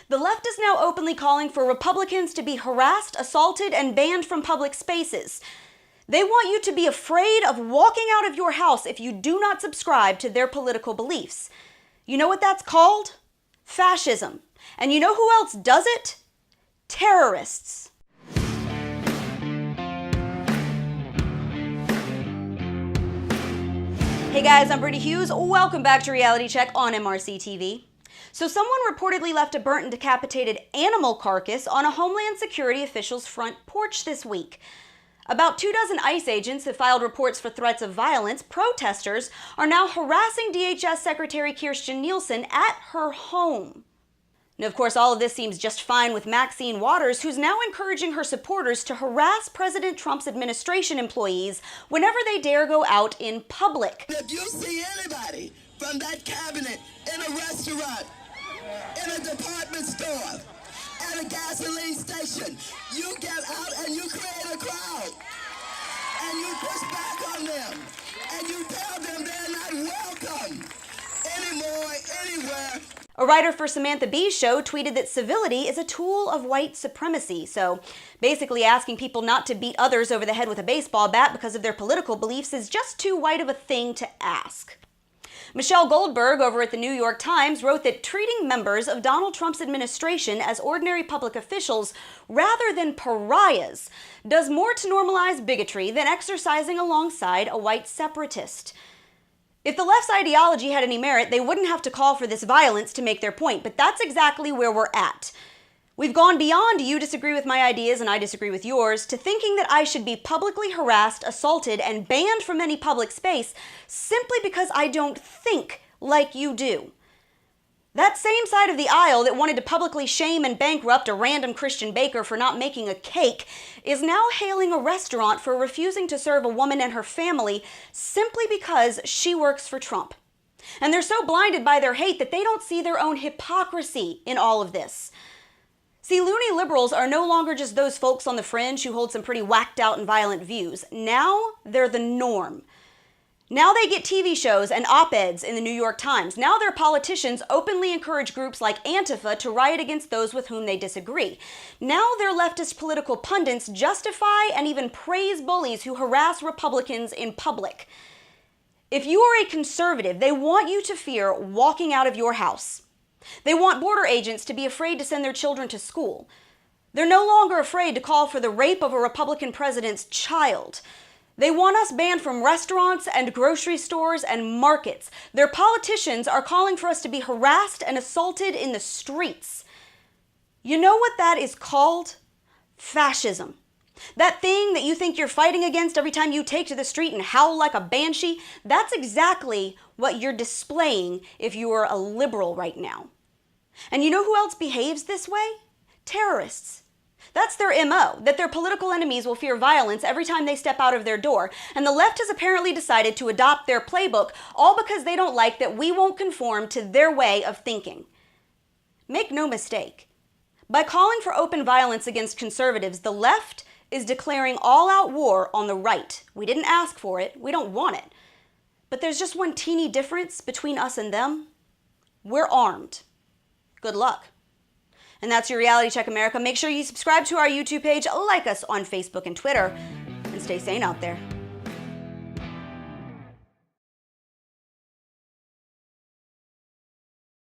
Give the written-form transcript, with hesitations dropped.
The left is now openly calling for Republicans to be harassed, assaulted, and banned from public spaces. They want you to be afraid of walking out of your house if you do not subscribe to their political beliefs. You know what that's called? Fascism. And you know who else does it? Terrorists. Hey guys, I'm Brittany Hughes. Welcome back to Reality Check on MRC TV. So someone reportedly left a burnt and decapitated animal carcass on a Homeland Security official's front porch this week. About 24 ICE agents have filed reports for threats of violence. Protesters are now harassing DHS Secretary Kirstjen Nielsen at her home. Now, of course, all of this seems just fine with Maxine Waters, who's now encouraging her supporters to harass President Trump's administration employees whenever they dare go out in public. If you see anybody from that cabinet in a restaurant, in a department store, at a gasoline station, you get out and you create a crowd. And you push back on them. And you tell them they're not welcome anymore, anywhere. A writer for Samantha Bee's show tweeted that civility is a tool of white supremacy. So basically asking people not to beat others over the head with a baseball bat because of their political beliefs is just too white of a thing to ask. Michelle Goldberg over at the New York Times wrote that treating members of Donald Trump's administration as ordinary public officials rather than pariahs does more to normalize bigotry than exercising alongside a white separatist. If the left's ideology had any merit, they wouldn't have to call for this violence to make their point, but that's exactly where we're at. We've gone beyond you disagree with my ideas and I disagree with yours to thinking that I should be publicly harassed, assaulted, and banned from any public space simply because I don't think like you do. That same side of the aisle that wanted to publicly shame and bankrupt a random Christian baker for not making a cake is now hailing a restaurant for refusing to serve a woman and her family simply because she works for Trump. And they're so blinded by their hate that they don't see their own hypocrisy in all of this. See, loony liberals are no longer just those folks on the fringe who hold some pretty whacked out and violent views. Now they're the norm. Now they get TV shows and op-eds in the New York Times. Now their politicians openly encourage groups like Antifa to riot against those with whom they disagree. Now their leftist political pundits justify and even praise bullies who harass Republicans in public. If you are a conservative, they want you to fear walking out of your house. They want border agents to be afraid to send their children to school. They're no longer afraid to call for the rape of a Republican president's child. They want us banned from restaurants and grocery stores and markets. Their politicians are calling for us to be harassed and assaulted in the streets. You know what that is called? Fascism. That thing that you think you're fighting against every time you take to the street and howl like a banshee, that's exactly what you're displaying if you are a liberal right now. And you know who else behaves this way? Terrorists. That's their MO, that their political enemies will fear violence every time they step out of their door. And the left has apparently decided to adopt their playbook, all because they don't like that we won't conform to their way of thinking. Make no mistake. By calling for open violence against conservatives, the left is declaring all-out war on the right. We didn't ask for it. We don't want it. But there's just one teeny difference between us and them. We're armed. Good luck. And that's your Reality Check America. Make sure you subscribe to our YouTube page, like us on Facebook and Twitter, and stay sane out there.